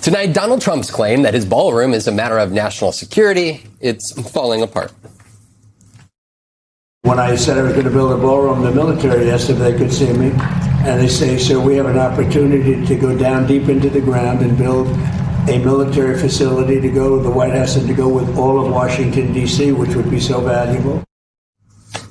Tonight, Donald Trump's claim that his ballroom is a matter of national security, it's falling apart. When I said I was going to build a ballroom, the military asked if they could see me. And they say, sir, we have an opportunity to go down deep into the ground and build a military facility to go to the White House and to go with all of Washington, D.C., which would be so valuable.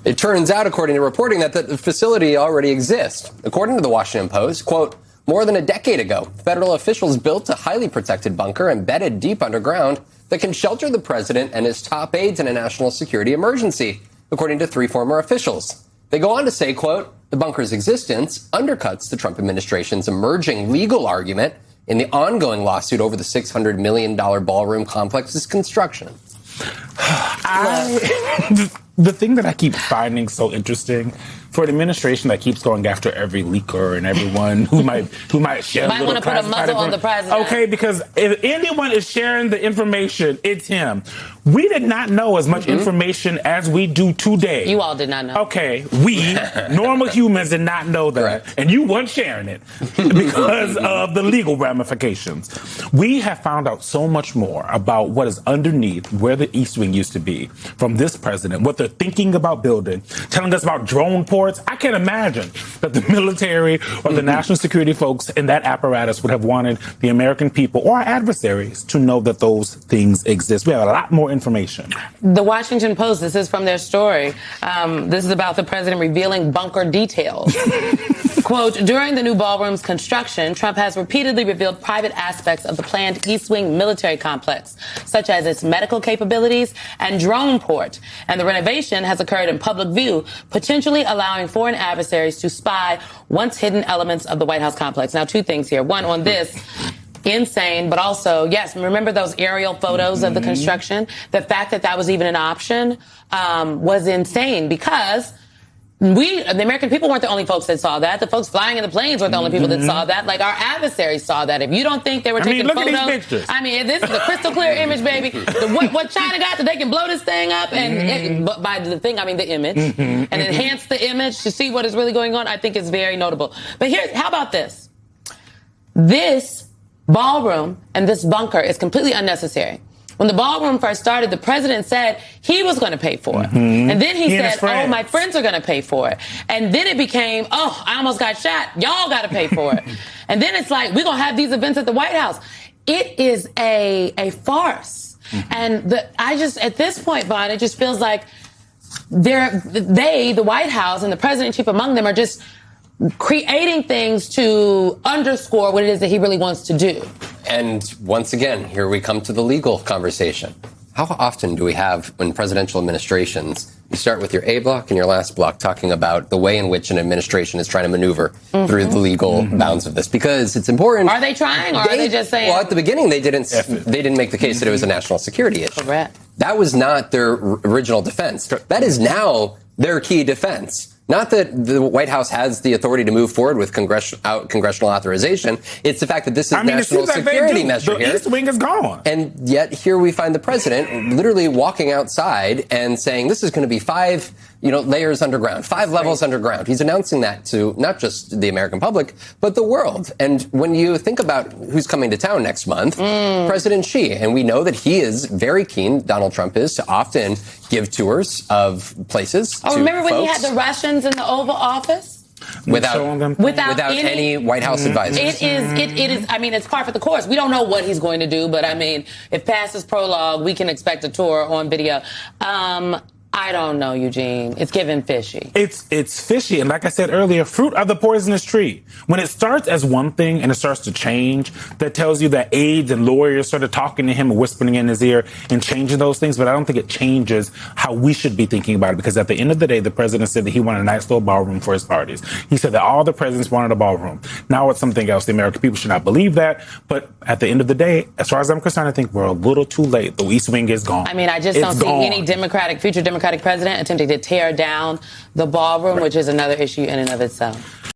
It turns out, according to reporting, that the facility already exists. According to the Washington Post, quote, more than a decade ago, federal officials built a highly protected bunker embedded deep underground that can shelter the president and his top aides in a national security emergency, according to 3 former officials. They go on to say, quote, the bunker's existence undercuts the Trump administration's emerging legal argument in the ongoing lawsuit over the $600 million ballroom complex's construction. The thing that I keep finding so interesting for an administration that keeps going after every leaker and everyone who might share. Might want to put a muzzle on the president. Okay, because if anyone is sharing the information, it's him. We did not know as much information as we do today. You all did not know. Okay, we normal humans did not know that, right. and you weren't sharing it because of the legal ramifications. We have found out so much more about what is underneath where the East Wing used to be from this president, what they're thinking about building, telling us about drone ports. I can't imagine that the military or the national security folks in that apparatus would have wanted the American people or our adversaries to know that those things exist. We have a lot more information. The Washington Post, this is from their story. This is about the president revealing bunker details. Quote, during the new ballroom's construction, Trump has repeatedly revealed private aspects of the planned East Wing military complex, such as its medical capabilities and drone port. And the renovation has occurred in public view, potentially allowing foreign adversaries to spy once hidden elements of the White House complex. Now, 2 things here. One, on this, insane, but also, yes, remember those aerial photos of the construction? The fact that that was even an option was insane because the American people weren't the only folks that saw that. The folks flying in the planes weren't the only people that saw that. Like, our adversaries saw that. If you don't think they were taking look photos, at these pictures. This is a crystal clear image, baby. What China got that they can blow this thing up and by the thing, I mean the image, and enhance the image to see what is really going on. I think it's very notable. But how about this? This ballroom and this bunker is completely unnecessary. When the ballroom first started, the president said he was going to pay for it. And then he said, oh, my friends are going to pay for it. And then it became, oh, I almost got shot. Y'all got to pay for it. And then it's like, we're going to have these events at the White House. It is a farce. And at this point, Vaughn, it just feels like the White House and the president chief among them are just creating things to underscore what it is that he really wants to do. And once again, here we come to the legal conversation. How often do we have, in presidential administrations, you start with your A block and your last block talking about the way in which an administration is trying to maneuver through the legal bounds of this? Because it's important. Are they trying, or are they just saying? Well, at the beginning, they didn't make the case that it was a national security issue. Correct. That was not their original defense. That is now their key defense. Not that the White House has the authority to move forward with congressional authorization. It's the fact that this is national security measure here. The East Wing is gone. And yet here we find the president literally walking outside and saying this is going to be 5 layers underground, 5 levels underground. He's announcing that to not just the American public, but the world. And when you think about who's coming to town next month, President Xi, and we know that he is very keen, Donald Trump is, to often give tours of places. Oh, remember when he had the Russians in the Oval Office? Without any White House advisors. It is, it's par for the course. We don't know what he's going to do, but if past his prologue, we can expect a tour on video. I don't know, Eugene. It's giving fishy. It's fishy. And like I said earlier, fruit of the poisonous tree. When it starts as one thing and it starts to change, that tells you that aides and lawyers started talking to him and whispering in his ear and changing those things. But I don't think it changes how we should be thinking about it. Because at the end of the day, the president said that he wanted a nice little ballroom for his parties. He said that all the presidents wanted a ballroom. Now it's something else. The American people should not believe that. But at the end of the day, as far as I'm concerned, I think we're a little too late. The East Wing is gone. I just don't see any future Democratic president attempting to tear down the ballroom, which is another issue in and of itself.